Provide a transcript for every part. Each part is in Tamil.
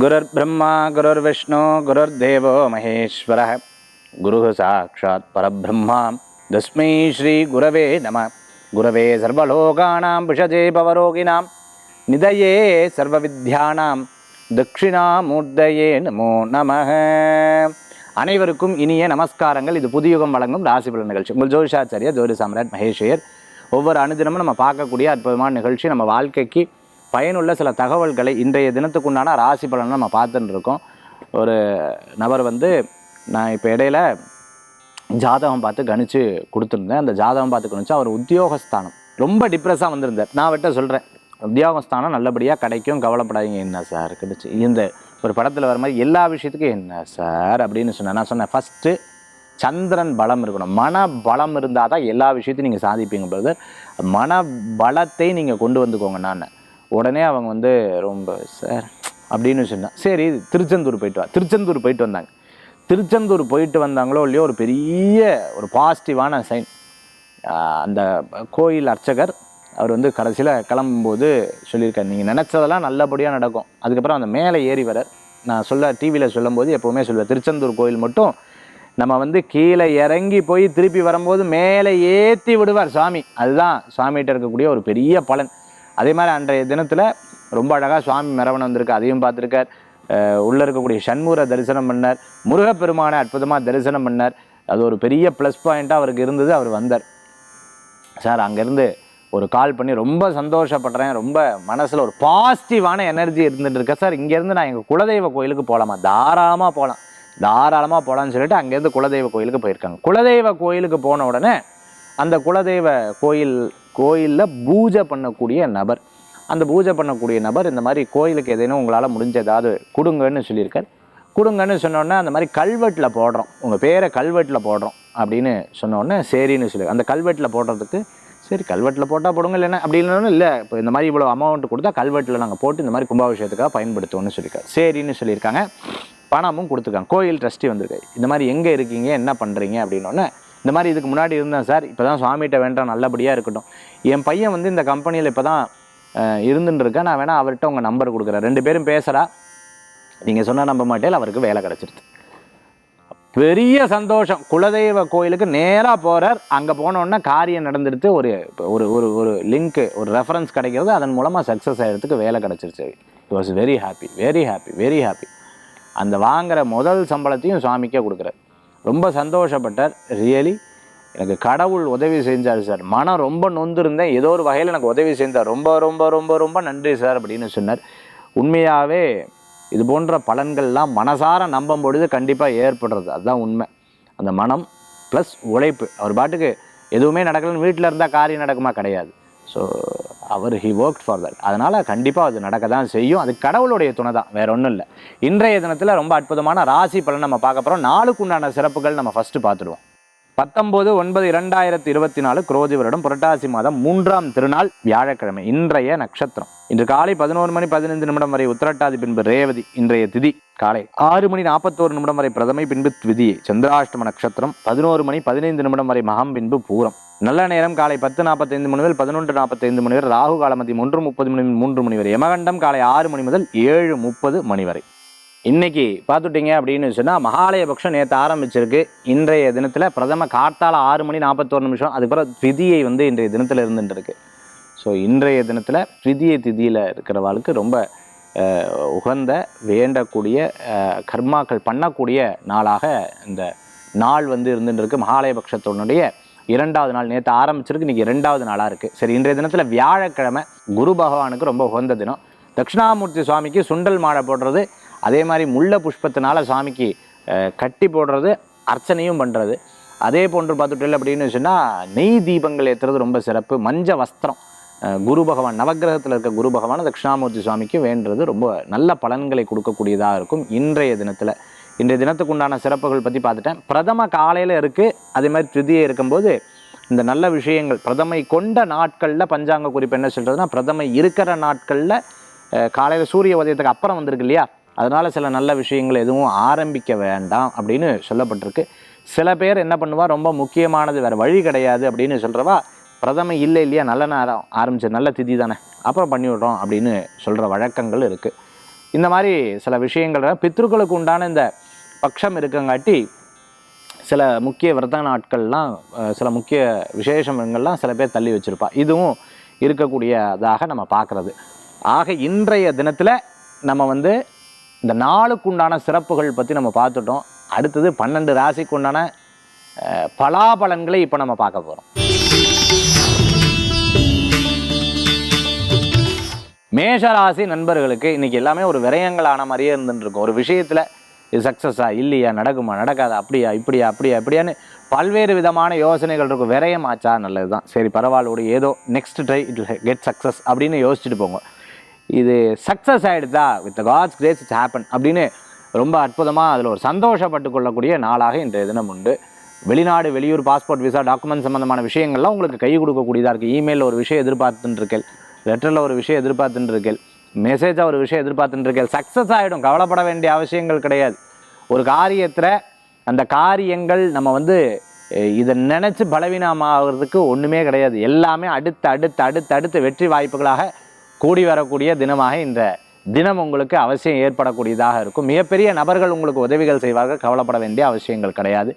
गुरुर्ब्रह्मा गुरुर्विष्णु गुरुर्देवो महेश्वरः गुरुः साक्षात् परब्रह्म तस्मै श्री गुरवे नमः। गुरवे सर्वलोकानां विषजे भवरोगिणां निधये सर्वविद्यानां दक्षिणामूर्तये நமோ நமः। அனைவருக்கும் இனிய நமஸ்காரங்கள். இது புதியுகம் வழங்கும் ராசி பலன் நிகழ்ச்சி. உங்கள் ஜோதிஷாச்சாரியா ஜோதி சாம்ராட் மகேஷையர். ஒவ்வொரு அனுதினமும் நம்ம பார்க்கக்கூடிய அற்புதமான நிகழ்ச்சி, நம்ம வாழ்க்கைக்கு பயனுள்ள சில தகவல்களை இன்றைய தினத்துக்குண்டான ராசி பலனை நம்ம பார்த்துட்டு இருக்கோம். ஒரு நபர் நான் இப்போ இடையில ஜாதகம் பார்த்து கணிச்சு கொடுத்துருந்தேன். அந்த ஜாதகம் பார்த்து கணிச்சு அவர் உத்தியோகஸ்தானம் ரொம்ப டிப்ரெஸ்ஸாக வந்திருந்தார். நான் விட்ட சொல்கிறேன், உத்தியோகஸ்தானம் நல்லபடியாக கிடைக்கும், கவலைப்படாதீங்க. என்ன சார் கிடைச்சி இந்த ஒரு படத்தில் வர மாதிரி எல்லா விஷயத்துக்கும் என்ன சார் அப்படின்னு சொன்னேன். நான் சொன்னேன், ஃபஸ்ட்டு சந்திரன் பலம் இருக்கணும். மன பலம் இருந்தால் தான் எல்லா விஷயத்தையும் நீங்கள் சாதிப்பீங்க பிரதர். மன பலத்தை நீங்கள் கொண்டு வந்துக்கோங்க. நான் உடனே அவங்க ரொம்ப சார் அப்படின்னு சொன்னேன். சரி திருச்செந்தூர் போயிட்டு வா. திருச்செந்தூர் போயிட்டு வந்தாங்க. திருச்செந்தூர் போயிட்டு வந்தாங்களோ இல்லையோ, ஒரு பெரிய ஒரு பாசிட்டிவான சைன். அந்த கோயில் அர்ச்சகர் அவர் கடைசியில் கிளம்பும்போது சொல்லியிருக்காரு, நீங்கள் நினச்சதெல்லாம் நல்லபடியாக நடக்கும். அதுக்கப்புறம் அந்த மேலே ஏறி வரார். நான் டிவியில் சொல்லும்போது எப்போவுமே சொல்லுவேன், திருச்செந்தூர் கோயில் மட்டும் நம்ம கீழே இறங்கி போய் திருப்பி வரும்போது மேலே ஏற்றி விடுவார் சுவாமி. அதுதான் சுவாமிகிட்ட இருக்கக்கூடிய ஒரு பெரிய பலன். அதே மாதிரி அன்றைய தினத்தில் ரொம்ப அழகாக சுவாமி மெரவணம் வந்திருக்கு, அதையும் பார்த்துருக்கார். உள்ளே இருக்கக்கூடிய சண்முகரை தரிசனம் பண்ணார். முருகப்பெருமானை அற்புதமாக தரிசனம் பண்ணார். அது ஒரு பெரிய ப்ளஸ் பாயிண்ட்டாக அவருக்கு இருந்தது. அவர் வந்தார். சார் அங்கேருந்து ஒரு கால் பண்ணி ரொம்ப சந்தோஷப்படுறேன், ரொம்ப மனசில் ஒரு பாசிட்டிவான எனர்ஜி இருந்துட்டு இருக்கேன் சார். இங்கேருந்து நான் எங்கள் குலதெய்வ கோயிலுக்கு போகலாமா? தாராளமாக போகலான்னு சொல்லிட்டு அங்கேருந்து குலதெய்வ கோயிலுக்கு போயிருக்காங்க. குலதெய்வ கோயிலுக்கு போன உடனே அந்த குலதெய்வ கோயிலில் பூஜை பண்ணக்கூடிய நபர், அந்த பூஜை பண்ணக்கூடிய நபர் இந்த மாதிரி கோயிலுக்கு எதேனும் உங்களால் முடிஞ்ச ஏதாவது கொடுங்கன்னு சொல்லியிருக்கார். கொடுங்கன்னு சொன்னோடனே அந்த மாதிரி கல்வெட்டில் போடுறோம், உங்கள் பேரை கல்வெட்டில் போடுறோம் அப்படின்னு சொன்னோடனே சரின்னு சொல்லி அந்த கல்வெட்டில் போடுறதுக்கு சரி கல்வெட்டில் போட்டால் போடுங்க, இல்லைன்னா அப்படி இல்லைன்னு இல்லை, இப்போ இந்த மாதிரி இவ்வளோ அமௌண்ட் கொடுத்தா கல்வெட்டில் நாங்கள் போட்டு இந்த மாதிரி கும்பாபிஷேகத்துக்காக பயன்படுத்துவோம்னு சொல்லியிருக்காரு. சரின்னு சொல்லியிருக்காங்க. பணமும் கொடுத்துருக்காங்க. கோயில் ட்ரஸ்டி வந்திருக்கு. இந்த மாதிரி எங்கே இருக்கீங்க, என்ன பண்ணுறீங்க அப்படின்னோடனே இந்த மாதிரி இதுக்கு முன்னாடி இருந்தேன் சார், இப்போ தான் சுவாமிகிட்ட வேண்டாம், நல்லபடியாக இருக்கட்டும். என் பையன் இந்த கம்பெனியில் இப்போ தான் இருந்துன்னு இருக்கேன், நான் வேணால் அவர்கிட்ட உங்கள் நம்பர் கொடுக்குறேன், 2 பேரும் பேசுகிறா, நீங்கள் சொன்னால் நம்ப மாட்டேன், அவருக்கு வேலை கிடச்சிருது. பெரிய சந்தோஷம். குலதெய்வ கோயிலுக்கு நேராக போகிறார். அங்கே போனோடனே காரியம் நடந்துடுத்து. ஒரு ஒரு ஒரு ஒரு லிங்க்கு, ஒரு ரெஃபரன்ஸ் கிடைக்கிறது. அதன் மூலமாக சக்ஸஸ் ஆகிறதுக்கு வேலை கிடச்சிருச்சு. It was very happy. அந்த வாங்குகிற முதல் சம்பளத்தையும் சுவாமிக்கே கொடுக்குறார். ரொம்ப சந்தோஷப்பட்டார். ரியலி எனக்கு கடவுள் உதவி செஞ்சார் சார். மனம் ரொம்ப நொந்திருந்தேன், ஏதோ ஒரு வகையில் எனக்கு உதவி செஞ்சார். ரொம்ப ரொம்ப ரொம்ப ரொம்ப நன்றி சார் அப்படின்னு சொன்னார். உண்மையாகவே இது போன்ற பலன்கள்லாம் மனசார நம்பும் பொழுது கண்டிப்பாக ஏற்படுறது. அதுதான் உண்மை. அந்த மனம் ப்ளஸ் உழைப்பு. அவர் பாட்டுக்கு எதுவுமே நடக்கலன்னு வீட்டில் இருந்தால் காரியம் நடக்குமா? கிடையாது. So he worked for that. அதனால் கண்டிப்பாக அது நடக்க தான் செய்யும். அது கடவுளுடைய துணை தான், வேற ஒன்றும் இல்லை. இன்றைய தினத்தில் ரொம்ப அற்புதமான ராசி பலன் நம்ம பார்க்க போகிறோம். நாளுக்கு உண்டான சிறப்புகள் நம்ம ஃபஸ்ட்டு பார்த்துடுவோம். 19/9/2024 குரோதி வருடம் புரட்டாசி மாதம் 3ஆம் திருநாள் வியாழக்கிழமை. இன்றைய நட்சத்திரம் இன்று காலை 11:15 வரை உத்திரட்டாதி, பின்பு ரேவதி. இன்றைய திதி காலை 6:41 வரை பிரதமை, பின்பு த்விதியை. சந்திராஷ்டம நட்சத்திரம் 11:15 வரை மகம், பின்பு பூரம். நல்ல நேரம் காலை 10:45 முதல் 11:45 வரை. ராகு காலம் மதியம் 1:30 3 வரை. யமகண்டம் காலை 6 மணி முதல் 7:30 வரை. இன்னைக்கு பார்த்துட்டிங்க அப்படின்னு சொன்னால் மகாலயபக்ஷம் நேற்று ஆரம்பிச்சிருக்கு. இன்றைய தினத்தில் பிரதம கார்த்தால 6:41, அதுக்கப்புறம் திதியை இன்றைய தினத்தில் இருந்துட்டு இருக்கு. ஸோ இன்றைய தினத்தில் திதியில் இருக்கிறவாளுக்கு ரொம்ப உகந்த வேண்டக்கூடிய கர்மாக்கள் பண்ணக்கூடிய நாளாக இந்த நாள் இருந்துட்டு இருக்கு. மகாலயபக்ஷத்தினுடைய 2வது நாள் நேற்று ஆரம்பிச்சிருக்கு, இன்றைக்கி 2வது நாளாக இருக்குது. சரி, இன்றைய தினத்தில் வியாழக்கிழமை குரு பகவானுக்கு ரொம்ப உகந்த தினம். தட்சிணாமூர்த்தி சுவாமிக்கு சுண்டல் மாலை போடுறது, அதே மாதிரி முல்லை புஷ்பத்தினால சுவாமிக்கு கட்டி போடுறது, அர்ச்சனையும் பண்ணுறது. அதே போன்று பார்த்துட்டு அப்படின்னு சொன்னால் நெய் தீபங்கள் ஏற்றுறது ரொம்ப சிறப்பு. மஞ்ச வஸ்திரம், குரு பகவான் நவக்கிரகத்தில் இருக்க குரு பகவான் தட்சிணாமூர்த்தி சுவாமிக்கு வேண்டுறது ரொம்ப நல்ல பலன்களை கொடுக்கக்கூடியதாக இருக்கும். இன்றைய தினத்துக்கு உண்டான சிறப்புகள் பற்றி பார்த்துட்டேன். பிரதம காலையில் இருக்குது, அதே மாதிரி திருதியை இருக்கும்போது இந்த நல்ல விஷயங்கள் பிரதமை கொண்ட நாட்களில் பஞ்சாங்க குறிப்பு என்ன சொல்கிறதுனா, பிரதமை இருக்கிற நாட்களில் காலையில் சூரிய உதயத்துக்கு அப்புறம் வந்திருக்கு இல்லையா, அதனால் சில நல்ல விஷயங்கள் எதுவும் ஆரம்பிக்க வேண்டாம் அப்படின்னு சொல்லப்பட்டிருக்கு. சில பேர் என்ன பண்ணுவா, ரொம்ப முக்கியமானது வேறு வழி கிடையாது அப்படின்னு சொல்கிறவா, பிரதமை இல்லை இல்லையா, நல்ல நேரம் ஆரம்பிச்ச நல்ல திதி தானே, அப்புறம் பண்ணிவிடுறோம் அப்படின்னு சொல்கிற வழக்கங்கள் இருக்குது. இந்த மாதிரி சில விஷயங்கள் பித்ருக்களுக்கு உண்டான இந்த பட்சம் இருக்கங்காட்டி சில முக்கிய விரத நாட்கள்லாம் சில முக்கிய விசேஷங்கள்லாம் சில பேர் தள்ளி வச்சுருப்பா. இதுவும் இருக்கக்கூடியதாக நம்ம பார்க்குறது. ஆக இன்றைய தினத்தில் நம்ம வந்து இந்த நாளுக்கு உண்டான சிறப்புகள் பற்றி நம்ம பார்த்துட்டோம். அடுத்தது 12 ராசிக்கு உண்டான பலாபலன்களை இப்போ நம்ம பார்க்க போகிறோம். மேஷராசி நண்பர்களுக்கு இன்றைக்கி எல்லாமே ஒரு விரயங்களான மாதிரியே இருந்துருக்கும். ஒரு விஷயத்தில் இது சக்ஸஸா இல்லையா, நடக்குமா நடக்காதா, அப்படியா இப்படியா அப்படியான்னு பல்வேறு விதமான யோசனைகள் இருக்கும். விரயம் ஆச்சா நல்லது தான், சரி பரவாயில்ல, ஏதோ next try it get success அப்படின்னு யோசிச்சுட்டு போங்க. இது சக்ஸஸ் ஆகிடுதா, with God's grace it's happen அப்படின்னு ரொம்ப அற்புதமாக அதில் ஒரு சந்தோஷப்பட்டு கொள்ளக்கூடிய நாளாக இன்றைய தினம் உண்டு. வெளிநாடு வெளியூர் பாஸ்போர்ட் விசா டாக்குமெண்ட் சம்மந்தமான விஷயங்கள்லாம் உங்களுக்கு கை கொடுக்கக்கூடியதாக இருக்குது. இமெயிலில் ஒரு விஷயம் எதிர்பார்த்துட்டு இருக்கேன், லெட்டரில் ஒரு விஷயம் எதிர்பார்த்துட்டு இருக்கேன், மெசேஜாக ஒரு விஷயம் எதிர்பார்த்துட்டு இருக்கேன், சக்ஸஸ் ஆகிடும். கவலைப்பட வேண்டிய அவசியங்கள் கிடையாது. ஒரு காரியத்தில் அந்த காரியங்கள் நம்ம வந்து இதை நினச்சி பலவீனமாகிறதுக்கு ஒன்றுமே கிடையாது. எல்லாமே அடுத்து வெற்றி வாய்ப்புகளாக கூடி வரக்கூடிய தினமாக இந்த தினம் உங்களுக்கு அவசியம் ஏற்படக்கூடியதாக இருக்கும். மிகப்பெரிய நபர்கள் உங்களுக்கு உதவிகள் செய்வார்கள். கவலைப்பட வேண்டிய அவசியங்கள் கிடையாது.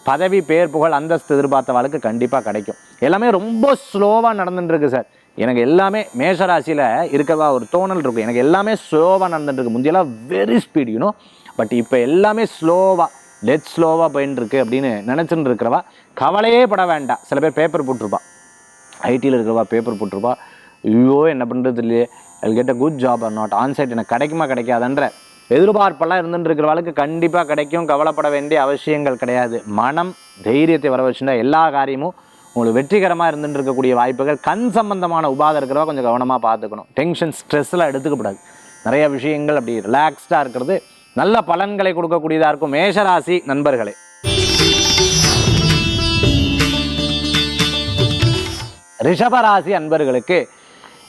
பதவி பேர் புகழ் அந்தஸ்து எதிர்பார்த்தவாளுக்கு கண்டிப்பாக கிடைக்கும். எல்லாமே ரொம்ப ஸ்லோவாக நடந்துட்டுருக்கு சார். எனக்கு எல்லாமே மேஷராசியில் இருக்கவா ஒரு தோணல் இருக்கும், எனக்கு எல்லாமே ஸ்லோவாக நடந்துட்டுருக்கு. முந்தியெல்லாம் வெரி ஸ்பீட் யூனோ, பட் இப்போ எல்லாமே ஸ்லோவாக போயின்னு இருக்கு அப்படின்னு நினச்சிட்டு இருக்கிறவா கவலையே பட வேண்டாம். சில பேர் பேப்பர் போட்டிருப்பா, ஐடியில் இருக்கிறவா பேப்பர் போட்டிருப்பா, ஐயோ என்ன பண்ணுறது இல்லையே, I get a good job or not, onsite எனக்கு கிடைக்குமா கிடைக்காதுன்ற எதிர்பார்ப்பெல்லாம் இருந்துட்டு இருக்கிறவளுக்கு கண்டிப்பாக கிடைக்கும். கவலைப்பட வேண்டிய அவசியங்கள் கிடையாது. மனம் தைரியத்தை வர வச்சுன்னா எல்லா காரியமும் உங்களுக்கு வெற்றிகரமாக இருந்துட்டு இருக்கக்கூடிய வாய்ப்புகள். கண் சம்பந்தமான உபாதை இருக்கிறவா கொஞ்சம் கவனமாக பார்த்துக்கணும். டென்ஷன் ஸ்ட்ரெஸ்லாம் எடுத்துக்கப்படாது. நிறைய விஷயங்கள் அப்படி ரிலாக்ஸ்டாக இருக்கிறது நல்ல பலன்களை கொடுக்கக்கூடியதாக இருக்கும். மேஷராசி நண்பர்களே, ரிஷபராசி அன்பர்களுக்கு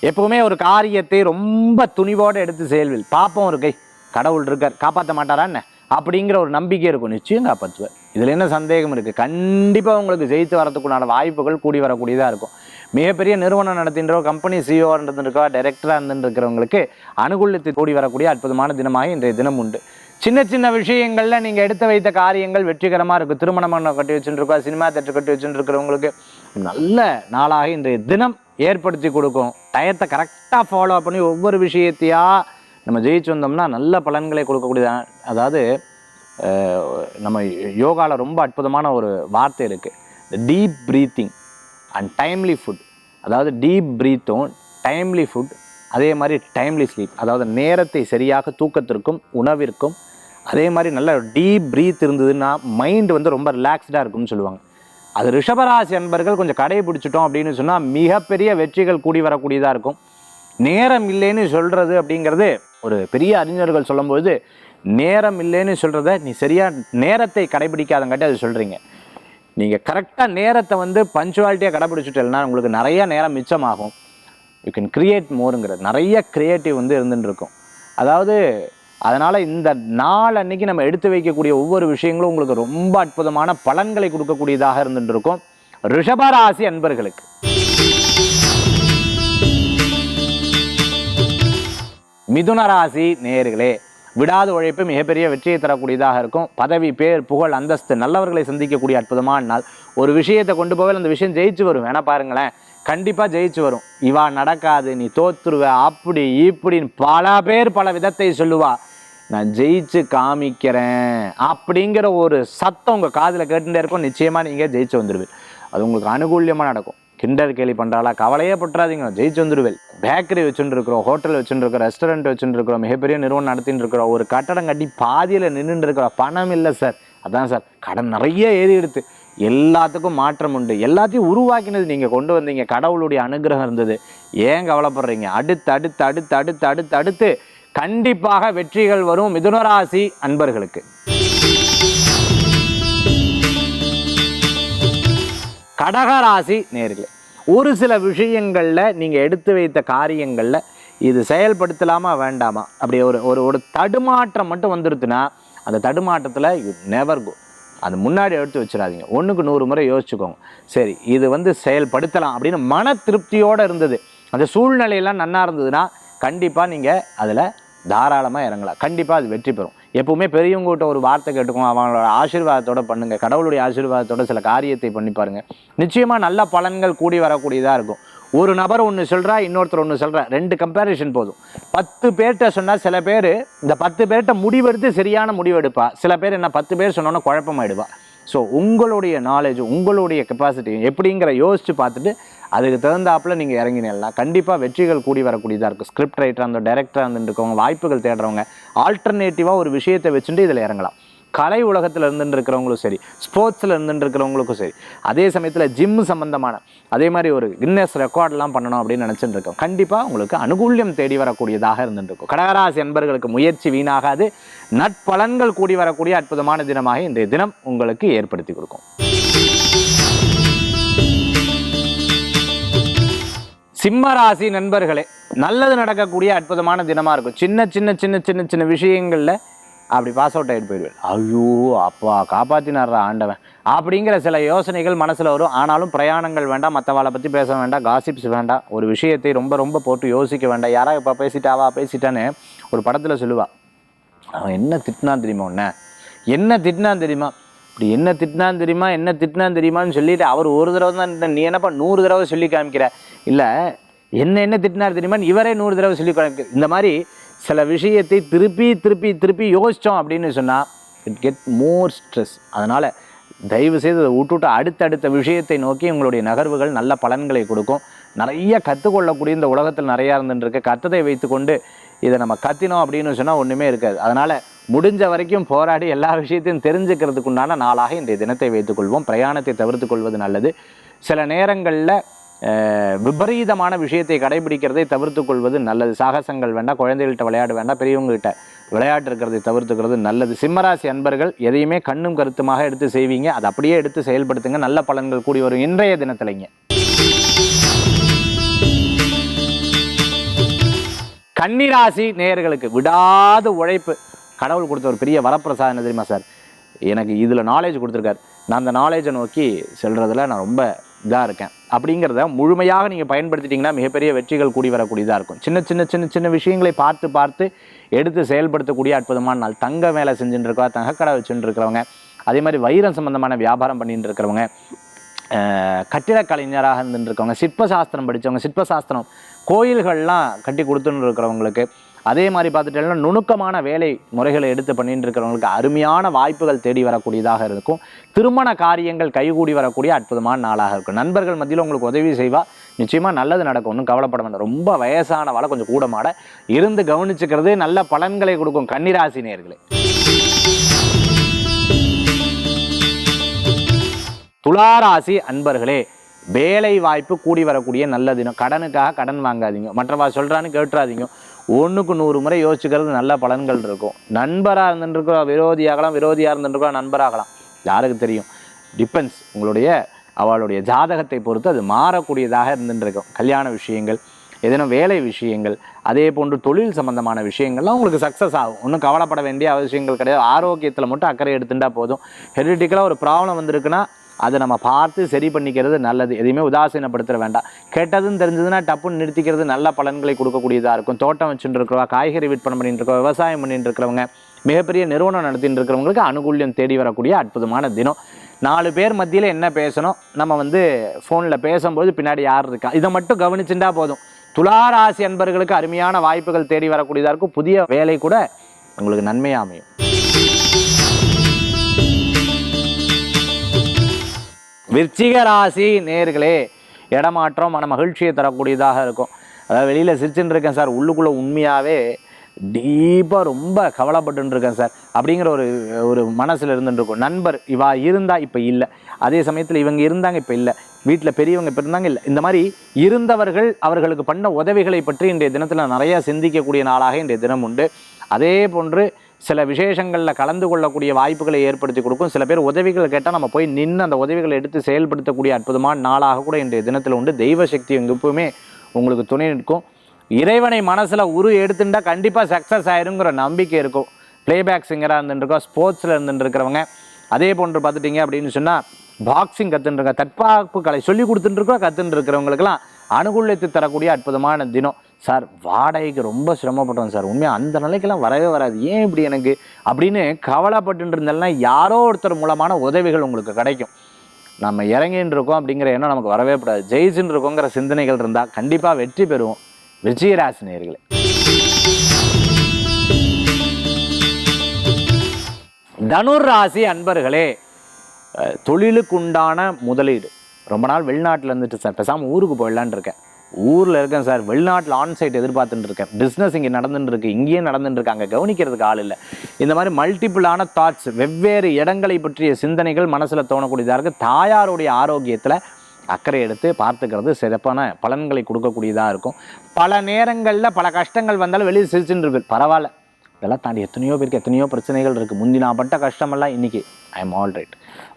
எப்பவுமே ஒரு காரியத்தை ரொம்ப துணிவோடு எடுத்து செயல்வில் பார்ப்போம். ஒரு கை கடவுள் இருக்கார், காப்பாற்ற மாட்டாரா என்ன அப்படிங்கிற ஒரு நம்பிக்கை இருக்கும். நிச்சயம் காப்பாற்றுவார். இதில் என்ன சந்தேகம் இருக்குது? கண்டிப்பாக உங்களுக்கு ஜெயித்து வரதுக்குண்டான வாய்ப்புகள் கூடி வரக்கூடியதாக இருக்கும். மிகப்பெரிய நிறுவனம் நடத்தின்றோ, கம்பெனி சிஇஓ இருந்துருக்கோ, டைரக்டராக இருந்துருக்கிறவங்களுக்கு அனுகூலத்தை கூடி வரக்கூடிய அற்புதமான தினமாக இன்றைய தினம் உண்டு. சின்ன சின்ன விஷயங்களில் நீங்கள் எடுத்து வைத்த காரியங்கள் வெற்றிகரமாக இருக்கும். திருமணம் கட்டி வச்சுருக்கோம், சினிமா தேட்டர் கட்டி வச்சுருக்கிறவங்களுக்கு நல்ல நாளாக இன்றைய தினம் ஏற்படுத்தி கொடுக்கும். டயத்தை கரெக்டாக ஃபாலோ பண்ணி ஒவ்வொரு விஷயத்தையாக நம்ம ஜெயிச்சு வந்தோம்னா நல்ல பலன்களை கொடுக்கக்கூடிய. அதாவது நம்ம யோகாவில் ரொம்ப அற்புதமான ஒரு வார்த்தை இருக்குது, deep breathing and timely food. அதாவது டீப் ப்ரீத்தும் டைம்லி ஃபுட், அதே மாதிரி டைம்லி ஸ்லீப். அதாவது நேரத்தை சரியாக தூக்கத்திற்கும் உணவிற்கும், அதே மாதிரி நல்ல டீப் ப்ரீத் இருந்ததுன்னா மைண்டு வந்து ரொம்ப ரிலாக்ஸ்டாக இருக்கும்னு சொல்லுவாங்க. அது ரிஷபராசி அன்பர்கள் கொஞ்சம் கடைபிடிச்சிட்டோம் அப்படின்னு சொன்னால் மிகப்பெரிய வெற்றிகள் கூடி வரக்கூடியதாக இருக்கும். நேரம் இல்லைன்னு சொல்கிறது அப்படிங்கிறது ஒரு பெரிய அறிஞர்கள் சொல்லும்போது, நேரம் இல்லைன்னு சொல்கிறத நீ சரியாக நேரத்தை கடைபிடிக்காதங்காட்டி அது சொல்கிறீங்க. நீங்கள் கரெக்டாக நேரத்தை வந்து பஞ்சுவாலிட்டியாக கடைபிடிச்சிட்டேன்னா உங்களுக்கு நிறைய நேரம் மிச்சமாகும். யூ கேன் கிரியேட் மோருங்கிறது, நிறைய கிரியேட்டிவ் வந்து இருந்துட்டு இருக்கும். அதாவது அதனால் இந்த நாள் அன்னைக்கு நம்ம எடுத்து வைக்கக்கூடிய ஒவ்வொரு விஷயங்களும் உங்களுக்கு ரொம்ப அற்புதமான பலன்களை கொடுக்கக்கூடியதாக இருந்துட்டு இருக்கும். ரிஷபராசி அன்பர்களுக்கு மிதுன ராசி நேயர்களே, விடாத உழைப்பு மிகப்பெரிய வெற்றியை தரக்கூடியதாக இருக்கும். பதவி பேர் புகழ் அந்தஸ்து நல்லவர்களை சந்திக்கக்கூடிய அற்புதமான நாள். ஒரு விஷயத்தை கொண்டு போக அந்த விஷயம் ஜெயிச்சு வரும். வேணா பாருங்களேன், கண்டிப்பாக ஜெயிச்சு வரும். இவா நடக்காது, நீ தோத்துருவ, அப்படி இப்படின்னு பல பேர் பல விதத்தை சொல்லுவா. நான் ஜெயிச்சு காமிக்கிறேன் அப்படிங்கிற ஒரு சத்தம் உங்கள் காதில் கேட்டுட்டே இருக்கும். நிச்சயமாக நீங்கள் ஜெயிச்சு வந்துடுவீர். அது உங்களுக்கு அனுகூல்யமாக நடக்கும். கிண்டல் கேலி பண்ணுறாளா, கவலையே பற்றாதீங்க, ஜெயிச்சு வந்துடுவேன். பேக்கரி வச்சுட்டு இருக்கிறோம், ஹோட்டல் வச்சுட்டு இருக்கிறோம், ரெஸ்டாரண்ட் வச்சுட்டு இருக்கிறோம், மிகப்பெரிய நிறுவனம் நடத்திட்டு இருக்கிறோம், ஒரு கட்டடம் கட்டி பாதியில் நின்றுட்டு இருக்கிறோம், பணம் இல்லை சார். அதான் சார், கடன் நிறைய ஏறி எடுத்து. எல்லாத்துக்கும் மாற்றம் உண்டு. எல்லாத்தையும் உருவாக்கினது நீங்கள் கொண்டு வந்தீங்க. கடவுளுடைய அனுகிரகம் இருந்தது. ஏன் கவலைப்படுறீங்க? அடுத்து கண்டிப்பாக வெற்றிகள் வரும். மிதுனராசி அன்பர்களுக்கு கடகராசி நேர்களே, ஒரு சில விஷயங்களில் நீங்கள் எடுத்து வைத்த காரியங்களில் இது செயல்படுத்தலாமா வேண்டாமா அப்படி ஒரு தடுமாற்றம் மட்டும் வந்துடுதுன்னா அந்த தடுமாற்றத்தில் யூ நெவர் கோ. அது முன்னாடி எடுத்து வச்சிடாதீங்க. 1க்கு 100 முறை யோசிச்சுக்கோங்க. சரி, இது வந்து செயல்படுத்தலாம் அப்படின்னு மன திருப்தியோடு இருந்தது, அந்த சூழ்நிலையெல்லாம் நன்னா இருந்ததுன்னா கண்டிப்பாக நீங்கள் அதில் தாராளமாக இறங்கலாம். கண்டிப்பாக அது வெற்றி பெறும். எப்பவுமே பெரியவங்ககிட்ட ஒரு வார்த்தை கேட்டுக்கோங்க, அவங்களோட ஆசீர்வாதத்தோட பண்ணுங்க, கடவுளுடைய ஆசீர்வாதத்தோட சில காரியத்தை பண்ணி பாருங்க. நிச்சயமாக நல்ல பலன்கள் கூடி வரக்கூடியதாக இருக்கும். ஒரு நபர் ஒன்று சொல்கிறா, இன்னொருத்தர் ஒன்று சொல்கிறா, 2 கம்பேரிஷன் போதும். 10 பேர்கிட்ட சொன்னால் சில பேர் இந்த 10 பேர்கிட்ட முடிவெடுத்து சரியான முடிவெடுப்பா. சில பேர் என்ன 10 பேர் சொன்னோன்னா குழப்பமாயிடுவா. ஸோ உங்களுடைய நாலேஜ், உங்களுடைய கெப்பாசிட்டி எப்படிங்கிற யோசித்து பார்த்துட்டு அதுக்கு தகுந்தாப்பில் நீங்கள் இறங்கினீங்கன்னா கண்டிப்பாக வெற்றிகள் கூடி வரக்கூடியதாக இருக்கும். ஸ்கிரிப்ட் ரைட்டராக இருந்தோம், டைரக்டராக இருந்துருக்கவங்க, வாய்ப்புகள் தேடுறவங்க ஆல்டர்னேட்டிவாக ஒரு விஷயத்தை வச்சுட்டு இதில் இறங்கலாம். கலை உலகத்தில் இருந்துட்டு இருக்கிறவங்களும் சரி, ஸ்போர்ட்ஸில் இருந்துட்டு இருக்கிறவங்களுக்கும் சரி, அதே சமயத்தில் ஜிம் சம்மந்தமான அதே மாதிரி ஒரு கின்னஸ் ரெக்கார்ட்லாம் பண்ணணும் அப்படின்னு நினச்சிட்டு இருக்கோம். கண்டிப்பாக உங்களுக்கு அனுகூல்யம் தேடி வரக்கூடியதாக இருந்துட்டு இருக்கும். கடகராசி அன்பர்களுக்கு முயற்சி வீணாகாது, நட்பலன்கள் கூடி வரக்கூடிய அற்புதமான தினமாக இன்றைய தினம் உங்களுக்கு ஏற்படுத்தி கொடுக்கும். சிம்மராசி நண்பர்களே, நல்லது நடக்கக்கூடிய அற்புதமான தினமாக இருக்கும். சின்ன சின்ன சின்ன சின்ன சின்ன விஷயங்களில் அப்படி பாஸ் அவுட் ஆகிட்டு போயிடுவேன். ஐயோ அப்பா காப்பாற்றினார்ரா ஆண்டவன் அப்படிங்கிற சில யோசனைகள் மனசில் வரும். ஆனாலும் பிரயாணங்கள் வேண்டாம், மற்றவாளை பற்றி பேச வேண்டாம், காசிப்ஸ் வேண்டாம், ஒரு விஷயத்தை ரொம்ப ரொம்ப போட்டு யோசிக்க வேண்டாம். யாரா இப்போ பேசிட்டான்னு ஒரு படத்தில் சொல்லுவாள், அவன் என்ன திட்டினான் தெரியுமா, என்ன திட்டினான் தெரியுமா, இப்படி என்ன திட்டினான் தெரியுமான்னு சொல்லிட்டு அவர் ஒரு தடவை தான், நீ என்னப்பா 100 தடவை சொல்லி காமிக்கிற, இல்லை என்ன திட்டினார் தெரியுமான்னு இவரே 100 தடவை சொல்லி காமிக்கிற. இந்த மாதிரி சில விஷயத்தை திருப்பி யோசித்தோம் அப்படின்னு சொன்னால் இட் கெட் மோர் ஸ்ட்ரெஸ். அதனால் தயவு செய்து அதை விட்டுவிட்டு அடுத்தடுத்த விஷயத்தை நோக்கி உங்களுடைய நகர்வுகள் நல்ல பலன்களை கொடுக்கும். நிறைய கற்றுக்கொள்ளக்கூடிய இந்த உலகத்தில் நிறையா இருந்துருக்கு. கற்றதை வைத்துக்கொண்டு இதை நம்ம கத்தினோம் அப்படின்னு சொன்னால் ஒன்றுமே இருக்காது. அதனால் முடிஞ்ச வரைக்கும் போராடி எல்லா விஷயத்தையும் தெரிஞ்சுக்கிறதுக்கு உண்டான நாளாக இன்றைய தினத்தை வைத்துக்கொள்வோம். பிரயாணத்தை தவிர்த்து கொள்வது நல்லது. சில நேரங்களில் விபரீதமான விஷயத்தை கடைபிடிக்கிறதை தவிர்த்து கொள்வது நல்லது. சாகசங்கள் வேண்டாம், குழந்தைகள்கிட்ட விளையாட வேண்டாம், பெரியவங்ககிட்ட விளையாட்டு இருக்கிறதை தவிர்த்துக்கிறது நல்லது. சிம்மராசி அன்பர்கள் எதையுமே கண்ணும் கருத்துமாக எடுத்து செய்வீங்க, அதை அப்படியே எடுத்து செயல்படுத்துங்க, நல்ல பலன்கள் கூடி வரும் இன்றைய தினத்திலைங்க. கன்னிராசி நேயர்களுக்கு விடாத உழைப்பு. கடவுள் கொடுத்த ஒரு பெரிய வரப்பிரசாதம் என்ன தெரியுமா சார், எனக்கு இதில் நாலேஜ் கொடுத்துருக்காரு, நான் அந்த நாலேஜை நோக்கி செல்றதுல நான் ரொம்ப இதாக இருக்கேன் அப்படிங்கிறத முழுமையாக நீங்கள் பயன்படுத்திட்டிங்கன்னா மிகப்பெரிய வெற்றிகள் கூடி வரக்கூடியதாக இருக்கும். சின்ன விஷயங்களை பார்த்து எடுத்து செயல்படுத்தக்கூடிய அற்புதமான நாள். தங்க வேலை செஞ்சுட்டு இருக்கவங்க, தங்கக்கடை வச்சுட்டு இருக்கிறவங்க, அதே மாதிரி வைரம் சம்பந்தமான வியாபாரம் பண்ணிட்டு இருக்கிறவங்க, கட்டிடக்கலைஞராக இருந்துருக்கவங்க, சிற்பசாஸ்திரம் படித்தவங்க, சிற்பசாஸ்திரம் கோயில்கள்லாம் கட்டி கொடுத்துன்னு இருக்கிறவங்களுக்கு, அதே மாதிரி பார்த்துட்டேன்னா நுணுக்கமான வேலை முறைகளை எடுத்து பண்ணிட்டு இருக்கிறவங்களுக்கு அருமையான வாய்ப்புகள் தேடி வரக்கூடியதாக இருக்கும். திருமண காரியங்கள் கைகூடி வரக்கூடிய அற்புதமான நாளாக இருக்கும். நண்பர்கள் மத்தியில் உங்களுக்கு உதவி செய்வா, நிச்சயமாக நல்லது நடக்கும், ஒன்றும் கவலைப்பட வேண்டாம். ரொம்ப வயசானவாளை கொஞ்சம் கூடமாட இருந்து கவனிச்சுக்கிறது நல்ல பலன்களை கொடுக்கும். கன்னிராசி நேயர்களே. துளாராசி அன்பர்களே, வேலை வாய்ப்பு கூடி வரக்கூடிய நல்ல தினம். கடனுக்காக கடன் வாங்காதீங்க, மற்றவா சொல்கிறான்னு கேட்டுறாதீங்க, 1க்கு 100 முறை யோசிச்சுக்கிறது நல்ல பலன்கள் இருக்கும். நண்பராக இருந்துருக்கோம், விரோதியாக இருந்துருக்கோம், நண்பராகலாம், யாருக்கு தெரியும், டிபெண்ட்ஸ். அவளுடைய ஜாதகத்தை பொறுத்து அது மாறக்கூடியதாக இருந்துருக்கும். கல்யாண விஷயங்கள், ஏதேனும் வேலை விஷயங்கள், அதே போன்று தொழில் சம்பந்தமான விஷயங்கள்லாம் உங்களுக்கு சக்ஸஸ் ஆகும். ஒன்றும் கவலைப்பட வேண்டிய அவசியங்கள் கிடையாது. ஆரோக்கியத்தில் மட்டும் அக்கறை எடுத்துட்டா போதும். ஹெரிடிக்கலாக ஒரு ப்ராப்ளம் வந்திருக்குன்னா அதை நம்ம பார்த்து சரி பண்ணிக்கிறது நல்லது. எதையுமே உதாசீனப்படுத்த வேண்டாம். கெட்டதுன்னு தெரிஞ்சதுன்னா டப்புன்னு நிறுத்திக்கிறது நல்ல பலன்களை கொடுக்கக்கூடியதாக இருக்கும். தோட்டம் வச்சுட்டு இருக்கிறவங்க, காய்கறி விற்பனை பண்ணிட்டு இருக்கவங்க, விவசாயம் பண்ணிட்டு இருக்கிறவங்க, மிகப்பெரிய நிறுவனம் நடத்திட்டு இருக்கிறவங்களுக்கு அனுகூல்யம் தேடி வரக்கூடிய அற்புதமான தினம். 4 பேர் மத்தியில் என்ன பேசணும், நம்ம ஃபோனில் பேசும்போது பின்னாடி யார் இருக்கா, இதை மட்டும் கவனிச்சுட்டா போதும். துளாராசி அன்பர்களுக்கு அருமையான வாய்ப்புகள் தேடி வரக்கூடியதாக இருக்கும். புதிய வேலை கூட உங்களுக்கு நன்மையாக அமையும். விருச்சிக ராசி நேயர்களே, இடமாற்றம் மன மகிழ்ச்சியை தரக்கூடியதாக இருக்கும். அதாவது வெளியில் சிரிச்சுட்டு இருக்கேன் சார், உள்ளுக்குள்ளே உண்மையாகவே டீப்பாக ரொம்ப கவலைப்பட்டு இருக்கேன் சார் அப்படிங்கிற ஒரு மனசில் இருந்துருக்கும். நண்பர் இவா இருந்தால் இப்போ இல்லை, அதே சமயத்தில் இவங்க இருந்தாங்க இப்போ இல்லை, வீட்டில் பெரியவங்க இப்போ இருந்தாங்க இல்லை, இந்த மாதிரி இருந்தவர்கள் அவர்களுக்கு பண்ண உதவிகளை பற்றி இன்றைய தினத்தில் நிறையா சிந்திக்கக்கூடிய நாளாக இன்றைய தினம் உண்டு. அதே போன்று சில விசேஷங்களில் கலந்து கொள்ளக்கூடிய வாய்ப்புகளை ஏற்படுத்தி கொடுக்கும். சில பேர் உதவிகள் கேட்டால் நம்ம போய் நின்று அந்த உதவிகளை எடுத்து செயல்படுத்தக்கூடிய அற்புதமான நாளாக கூட இன்றைய தினத்தில் உண்டு. தெய்வ சக்தி எப்பவுமே உங்களுக்கு துணை நிற்கும். இறைவனை மனசில் எடுத்துட்டா கண்டிப்பாக சக்ஸஸ் ஆயிருங்கிற நம்பிக்கை இருக்கும். பிளேபேக் சிங்கராக இருந்துருக்கோம், ஸ்போர்ட்ஸில் இருந்துருக்கிறவங்க, அதே போன்று பார்த்துட்டிங்க அப்படின்னு சொன்னால் பாக்ஸிங் கற்றுருக்க, தற்காப்பு கலை சொல்லி கொடுத்துட்டுருக்கோம், கற்றுட்டு இருக்கிறவங்களுக்கெல்லாம் அனுகூலத்தை தரக்கூடிய அற்புதமான தினம். சார் வாடகைக்கு ரொம்ப சிரமப்பட்டோம் சார், உண்மையாக அந்த நிலைக்கெல்லாம் வரவே வராது, ஏன் இப்படி எனக்கு அப்படின்னு கவலைப்பட்டு இருந்தாலும்னா யாரோ ஒருத்தர் மூலமான உதவிகள் உங்களுக்கு கிடைக்கும். நம்ம இறங்கின்னு இருக்கோம் அப்படிங்கிற எண்ணம் நமக்கு வரவே கூடாது. ஜெயிச்சுன்னு இருக்கோங்கிற சிந்தனைகள் இருந்தால் கண்டிப்பாக வெற்றி பெறுவோம். விருச்சிகராசி நேயர்களே, தனுர் ராசி அன்பர்களே, தொழிலுக்கு உண்டான முதலீடு. ரொம்ப நாள் வெளிநாட்டில் இருந்துட்டு சார் பேசாமல் ஊருக்கு போயிடலான்னு இருக்கேன், ஊரில் இருக்கேன் சார், வெளிநாட்டில் ஆன்சைட் எதிர்பார்த்துட்டு இருக்கேன், பிஸ்னஸ் இங்கே நடந்துட்டு இருக்கு, இங்கேயே நடந்துட்டு இருக்கு, அங்கே கவனிக்கிறதுக்கு ஆள் இல்லை. இந்த மாதிரி மல்டிபிளான தாட்ஸ், வெவ்வேறு இடங்களை பற்றிய சிந்தனைகள் மனசில் தோணக்கூடியதாக இருக்குது. தாயாருடைய ஆரோக்கியத்தில் அக்கறை எடுத்து பார்த்துக்கிறது சிறப்பான பலன்களை கொடுக்கக்கூடியதாக இருக்கும். பல நேரங்களில் பல கஷ்டங்கள் வந்தாலும் வெளியே சிரிச்சுட்டு இருக்கு, பரவாயில்ல, இதெல்லாம் தாண்டி எத்தனையோ பேருக்கு எத்தனையோ பிரச்சனைகள் இருக்குது, முந்தி நான் பட்ட கஷ்டமெல்லாம் இன்றைக்கி ஐ எம் ஆல் ரைட்,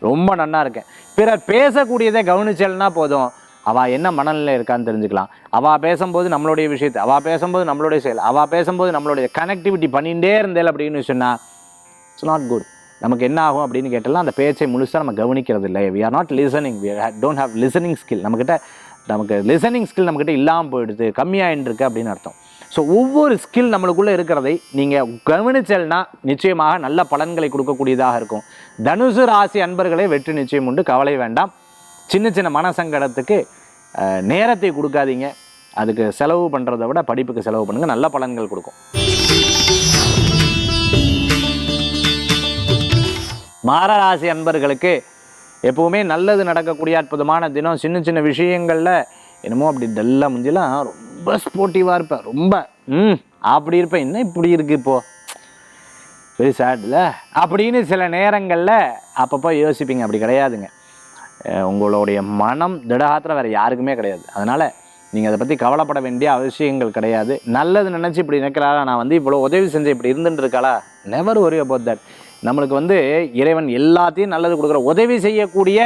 ரொம்ப நன்னா இருக்கேன். பிறர் பேசக்கூடியதை கவனிச்சல்னா போதும், அவள் என்ன மனநிலை இருக்கான்னு தெரிஞ்சுக்கலாம். அவள் பேசும்போது நம்மளுடைய விஷயத்தை, அவள் பேசும்போது நம்மளுடைய செயல், அவள் பேசும்போது நம்மளுடைய கனெக்டிவிட்டி பண்ணிகிட்டே இருந்தேன் அப்படின்னு சொன்னால் இட்ஸ் நாட் குட். நமக்கு என்ன ஆகும் அப்படின்னு கேட்டாலும் அந்த பேச்சை முழுசாக நம்ம கவனிக்கிறது இல்லை. We are not listening, we don't have listening skill. நமக்கு லிசனிங் ஸ்கில் நம்மக்கிட்ட இல்லாமல் போயிடுது, கம்மியாகிட்டு இருக்கு அப்படின்னு அர்த்தம். ஸோ ஒவ்வொரு ஸ்கில் நம்மளுக்குள்ளே இருக்கிறதை நீங்கள் கவனிச்சல்னா நிச்சயமாக நல்ல பலன்களை கொடுக்கக்கூடியதாக இருக்கும். தனுசு ராசி அன்பர்களே, வெற்றி நிச்சயம் உண்டு, கவலை வேண்டாம். சின்ன சின்ன மனசங்கடத்துக்கு நேரத்தை கொடுக்காதீங்க, அதுக்கு செலவு பண்ணுறதை விட படிப்புக்கு செலவு பண்ணுங்கள், நல்ல பலன்கள் கொடுக்கும். மகராசி அன்பர்களுக்கு எப்போவுமே நல்லது நடக்கக்கூடிய அற்புதமான தினம். சின்ன சின்ன விஷயங்களில் என்னமோ அப்படி டல்லாக முந்தியெல்லாம் ரொம்ப ஸ்போர்ட்டிவாக இருப்பேன், ரொம்ப அப்படி இருப்பேன், என்ன இப்படி இருக்குது இப்போது வெரி சேட்ல அப்படின்னு சில நேரங்களில் அப்பப்போ யோசிப்பீங்க. அப்படி கிடையாதுங்க, உங்களுடைய மனம் திடகாத்திரம் வேறு யாருக்குமே கிடையாது. அதனால் நீங்கள் அதை பற்றி கவலைப்பட வேண்டிய அவசியங்கள் கிடையாது. நல்லது நினச்சி இப்படி நினைக்கிறாளா, நான் இவ்வளோ உதவி செஞ்சு இப்படி இருந்துட்டு இருக்காளா, நெவர் ஒரி அபவுட் தட். நம்மளுக்கு இறைவன் எல்லாத்தையும் நல்லது கொடுக்குற, உதவி செய்யக்கூடிய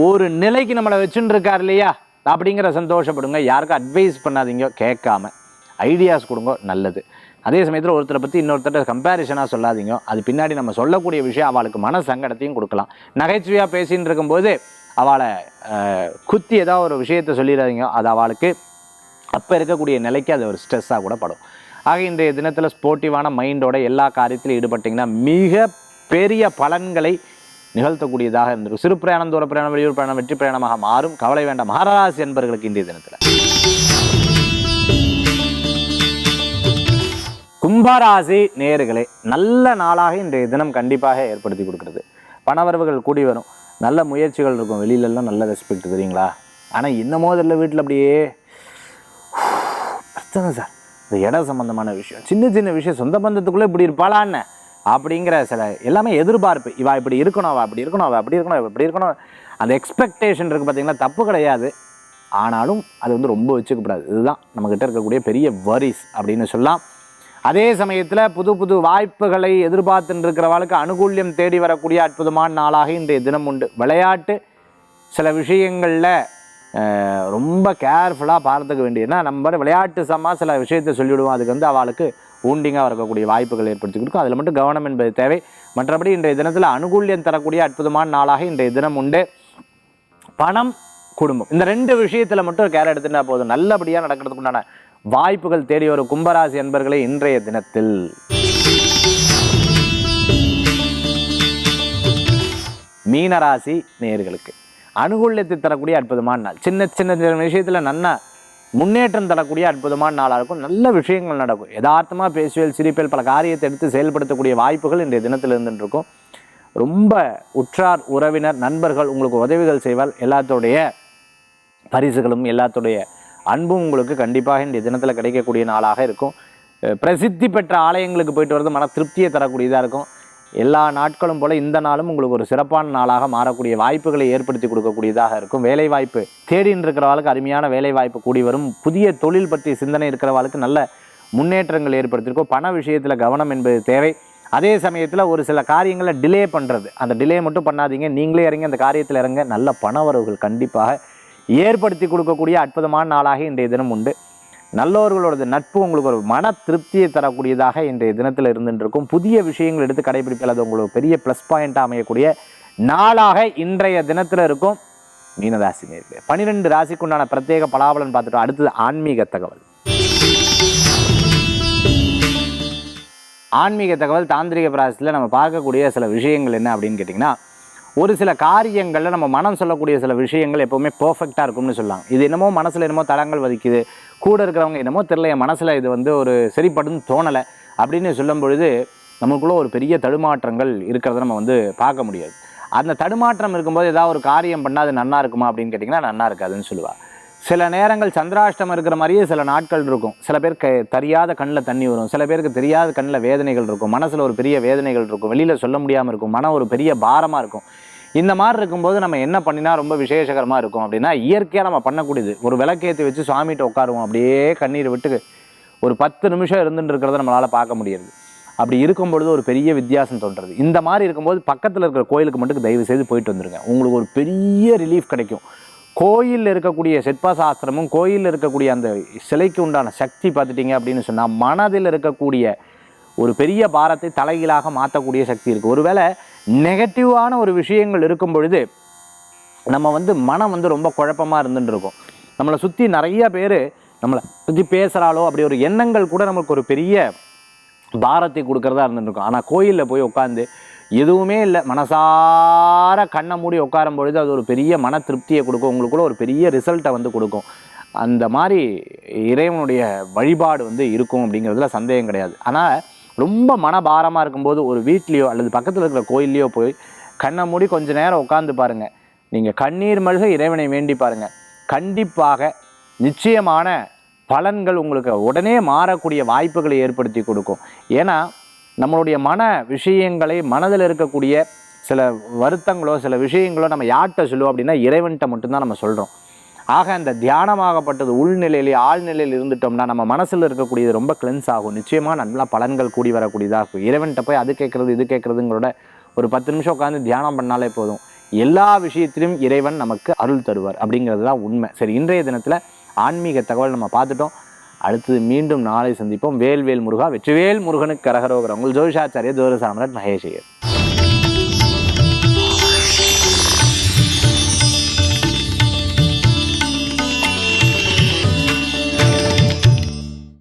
ஒரு நிலைக்கு நம்மளை வச்சுட்டு இருக்கார் இல்லையா, அப்படிங்கிற சந்தோஷப்படுங்க. யாருக்கும் அட்வைஸ் பண்ணாதீங்க, கேட்காம ஐடியாஸ் கொடுங்க, நல்லது. அதே சமயத்தில் ஒருத்தரை பற்றி இன்னொருத்தர் கம்பேரிசனாக சொல்லாதீங்க, அது பின்னாடி நம்ம சொல்லக்கூடிய விஷயம் அவளுக்கு மன சங்கடத்தையும் கொடுக்கலாம். நகைச்சுவையாக பேசின்னு இருக்கும்போது அவளை குத்தி ஏதாவது ஒரு விஷயத்தை சொல்லிடாதீங்க, அது அவளுக்கு அப்போ இருக்கக்கூடிய நிலைக்கு அது ஒரு ஸ்ட்ரெஸ்ஸாக கூட படும். ஆக இன்றைய தினத்தில் ஸ்போர்ட்டிவான மைண்டோட எல்லா காரியத்திலும் ஈடுபட்டிங்கன்னா மிக பெரிய பலன்களை நிகழ்த்தக்கூடியதாக இருந்திருக்கும். சிறு பிரயாணம், தூர பிரயாணம், வெளியூர் பிரயாணம் வெற்றி பிரயாணமாக மாறும், கவலை வேண்டாம். மகராசி என்பவர்களுக்கு இன்றைய தினத்தில். கும்பராசி நேயர்களே, நல்ல நாளாக இன்றைய தினம் கண்டிப்பாக ஏற்படுத்தி கொடுக்குறது. பணவரவுகள் கூடி வரும், நல்ல முயற்சிகள் இருக்கும், வெளியிலெல்லாம் நல்ல ரெஸ்பெக்ட் தெரியுங்களா. ஆனால் இன்னமோ இதில் வீட்டில் அப்படியே பிரச்சனை சார், இந்த இடம் சம்மந்தமான விஷயம், சின்ன சின்ன விஷயம், சொந்த பந்தத்துக்குள்ளே இப்படி இருப்பாளான்னு அப்படிங்கிற சில எல்லாமே எதிர்பார்ப்பு. இவா இப்படி இருக்கணும், அவள் அப்படி இருக்கணும், அவள் அப்படி இருக்கணும், இப்படி இருக்கணும், அந்த எக்ஸ்பெக்டேஷன் இருக்குது பார்த்தீங்கன்னா, தப்பு கிடையாது. ஆனாலும் அது ரொம்ப வச்சுக்கப்படாது. இதுதான் நம்மக்கிட்ட இருக்கக்கூடிய பெரிய வரிஸ் அப்படின்னு சொல்லலாம். அதே சமயத்தில் புது புது வாய்ப்புகளை எதிர்பார்த்துட்டு இருக்கிறவளுக்கு அனுகூல்யம் தேடி வரக்கூடிய அற்புதமான நாளாக இன்றைய தினம் உண்டு. விளையாட்டு சில விஷயங்களில் ரொம்ப கேர்ஃபுல்லாக பார்த்துக்க வேண்டிய, ஏன்னா நம்ம விளையாட்டு சில விஷயத்தை சொல்லிவிடுவோம், அதுக்கு அவளுக்கு ஊண்டிங்காக இருக்கக்கூடிய வாய்ப்புகள் ஏற்படுத்தி கொடுக்கும். அதில் மட்டும் கவனம் என்பது தேவை. மற்றபடி இன்றைய தினத்தில் அனுகூல்யம் தரக்கூடிய அற்புதமான நாளாக இன்றைய தினம் உண்டு. பணம், குடும்பம், இந்த ரெண்டு விஷயத்தில் மட்டும் கேர் எடுத்துட்டா போதும், நல்லபடியாக நடக்கிறதுக்கு உண்டான வாய்ப்புகள் தேடி வரும். கும்பராசி என்பர்களே, இன்றைய தினத்தில் மீனராசி நேயர்களுக்கு அனுகூல்யத்தை தரக்கூடிய அற்புதமான நாள். சின்ன சின்ன விஷயத்தில் நன்னா முன்னேற்றம் தரக்கூடிய அற்புதமான நாளாக இருக்கும். நல்ல விஷயங்கள் நடக்கும். யதார்த்தமாக பேசுவேல், சிரிப்பேல், பல காரியத்தை எடுத்து செயல்படுத்தக்கூடிய வாய்ப்புகள் இன்றைய தினத்தில் இருந்துருக்கும். ரொம்ப உற்றார் உறவினர் நண்பர்கள் உங்களுக்கு உதவிகள் செய்வால். எல்லாத்தோடைய பரிசுகளும் எல்லாத்தோடைய அன்பும் உங்களுக்கு கண்டிப்பாக இன்றைய தினத்தில் கிடைக்கக்கூடிய நாளாக இருக்கும். பிரசித்தி பெற்ற ஆலயங்களுக்கு போயிட்டு வரது மன திருப்தியை தரக்கூடியதாக இருக்கும். எல்லா நாட்களும் போல் இந்த நாளும் உங்களுக்கு ஒரு சிறப்பான நாளாக மாறக்கூடிய வாய்ப்புகளை ஏற்படுத்தி கொடுக்கக்கூடியதாக இருக்கும். வேலைவாய்ப்பு தேடின்னு இருக்கிறவாளுக்கு அருமையான வேலைவாய்ப்பு கூடி வரும். புதிய தொழில் பற்றி சிந்தனை இருக்கிறவாளுக்கு நல்ல முன்னேற்றங்கள் ஏற்படுத்தியிருக்கும். பண விஷயத்தில் கவனம் என்பது தேவை. அதே சமயத்தில் ஒரு சில காரியங்களை டிலே பண்ணுறது, அந்த டிலே மட்டும் பண்ணாதீங்க, நீங்களே இறங்கி அந்த காரியத்தில் இறங்க, நல்ல பணவரவுகள் கண்டிப்பாக ஏற்படுத்தி கொடுக்கக்கூடிய அற்புதமான நாளாக இன்றைய தினம் உண்டு. நல்லவர்களோட நட்பு உங்களுக்கு ஒரு மன திருப்தியை தரக்கூடியதாக இன்றைய தினத்தில் இருந்துருக்கும். புதிய விஷயங்கள் எடுத்து கடைபிடிப்பது அது உங்களுக்கு பெரிய ப்ளஸ் பாயிண்ட்டாக அமையக்கூடிய நாளாக இன்றைய தினத்தில் இருக்கும். மீனராசி நேயர்களே, 12 ராசிக்குண்டான பிரத்யேக பலாபலன் பார்த்துட்டோம். அடுத்தது ஆன்மீக தகவல். ஆன்மீக தகவல் தாந்திரிக பிராசத்தில் நம்ம பார்க்கக்கூடிய சில விஷயங்கள் என்ன அப்படின்னு கேட்டிங்கன்னா, ஒரு சில காரியங்களில் நம்ம மனம் சொல்லக்கூடிய சில விஷயங்கள் எப்போவுமே பர்ஃபெக்டாக இருக்கும்னு சொல்லலாம். இது என்னமோ மனசில் என்னமோ தடங்கள் வதிக்குது, கூட இருக்கிறவங்க என்னமோ தெரியல, என் மனசில் இது வந்து ஒரு சரிப்படுன்னு தோணலை அப்படின்னு சொல்லும் பொழுது நமக்குள்ளே ஒரு பெரிய தடுமாற்றங்கள் இருக்கிறத நம்ம வந்து பார்க்க முடியாது. அந்த தடுமாற்றம் இருக்கும்போது ஏதாவது ஒரு காரியம் பண்ணால் அது நன்னா இருக்குமா அப்படின்னு கேட்டிங்கன்னா நன்னா இருக்காதுன்னு சொல்லுவாள். சில நேரங்கள் சந்திராஷ்டமம் இருக்கிற மாதிரியே சில நாட்கள் இருக்கும். சில பேர் தெரியாத கண்ணில் தண்ணி வரும், சில பேருக்கு தெரியாத கண்ணில் வேதனைகள் இருக்கும், மனசில் ஒரு பெரிய வேதனைகள் இருக்கும், வெளியில் சொல்ல முடியாமல் இருக்கும், மனம் ஒரு பெரிய பாரமாக இருக்கும். இந்த மாதிரி இருக்கும்போது நம்ம என்ன பண்ணினா ரொம்ப விசேஷகரமாக இருக்கும் அப்படின்னா, இயற்கையாக நம்ம பண்ணக்கூடியது ஒரு விளக்கேற்றி வச்சு சுவாமிகிட்ட உட்காருவோம், அப்படியே கண்ணீர் விட்டு ஒரு 10 நிமிஷம் இருந்துட்டு இருக்கிறத நம்மளால் பார்க்க முடியாது. அப்படி இருக்கும்பொழுது ஒரு பெரிய வித்தியாசம் தோன்றுறது. இந்த மாதிரி இருக்கும்போது பக்கத்தில் இருக்கிற கோயிலுக்கு மட்டும் தயவு செய்து போயிட்டு வந்துருங்க, உங்களுக்கு ஒரு பெரிய ரிலீஃப் கிடைக்கும். கோயிலில் இருக்கக்கூடிய சிற்பசாஸ்திரமும் கோயிலில் இருக்கக்கூடிய அந்த சிலைக்கு உண்டான சக்தி பார்த்துட்டிங்க அப்படின்னு சொன்னால் மனதில் இருக்கக்கூடிய ஒரு பெரிய பாரத்தை தலைகீழாக மாற்றக்கூடிய சக்தி இருக்குது. ஒருவேளை நெகட்டிவான ஒரு விஷயங்கள் இருக்கும் பொழுது நம்ம வந்து மனம் வந்து ரொம்ப குழப்பமாக இருந்துட்டு இருக்கும். நம்மளை சுற்றி நிறைய பேர் நம்மளை பற்றி பேசுகிறாலோ அப்படி ஒரு எண்ணங்கள் கூட நமக்கு ஒரு பெரிய பாரத்தை கொடுக்கறதா இருந்துருக்கும். ஆனால் கோயிலில் போய் உட்காந்து எதுவுமே இல்லை, மனசார கண்ணை மூடி உட்காரும் பொழுது அது ஒரு பெரிய மன திருப்தியை கொடுக்கும், உங்களுக்குள்ள ஒரு பெரிய ரிசல்ட்டை வந்து கொடுக்கும். அந்த மாதிரி இறைவனுடைய வழிபாடு வந்து இருக்கும் அப்படிங்கிறதுல சந்தேகம் கிடையாது. ஆனால் ரொம்ப மனபாரமாக இருக்கும்போது ஒரு வீட்லேயோ அல்லது பக்கத்தில் இருக்கிற கோயில்லையோ போய் கண்ணை மூடி கொஞ்சம் நேரம் உட்காந்து பாருங்கள், நீங்கள் கண்ணீர் மல்க இறைவனை வேண்டி பாருங்கள், கண்டிப்பாக நிச்சயமான பலன்கள் உங்களுக்கு உடனே மாறக்கூடிய வாய்ப்புகளை ஏற்படுத்தி கொடுக்கும். ஏன்னா நம்மளுடைய மன விஷயங்களை, மனதில் இருக்கக்கூடிய சில வருத்தங்களோ சில விஷயங்களோ நம்ம யார்கிட்ட சொல்லுவோம் அப்படின்னா இறைவன்கிட்ட மட்டும்தான் நம்ம சொல்கிறோம். ஆக அந்த தியானமாகப்பட்டது உள்நிலையிலே ஆழ்நிலையில் இருந்துட்டோம்னா நம்ம மனசில் இருக்கக்கூடியது ரொம்ப கிளென்ஸ் ஆகும், நிச்சயமாக நல்லா பலன்கள் கூடி வரக்கூடியதாக இருக்கும். இறைவன்கிட்ட போய் அது கேட்குறது இது கேட்குறதுங்களோட ஒரு 10 நிமிஷம் உட்காந்து தியானம் பண்ணாலே போதும், எல்லா விஷயத்திலும் இறைவன் நமக்கு அருள் தருவார் அப்படிங்கிறது தான் உண்மை. சரி, இன்றைய தினத்தில் ஆன்மீக தகவல் நம்ம பார்த்துட்டோம். அடுத்தது மீண்டும் நாளை சந்திப்போம். வேல்வேல் முருகா, வெற்றிவேல் முருகனுக்கு கரகரோகரம். உங்கள் ஜோதிஷாச்சாரிய ஜோதிட சாம்ராட் மகேஷ் ஐயர்.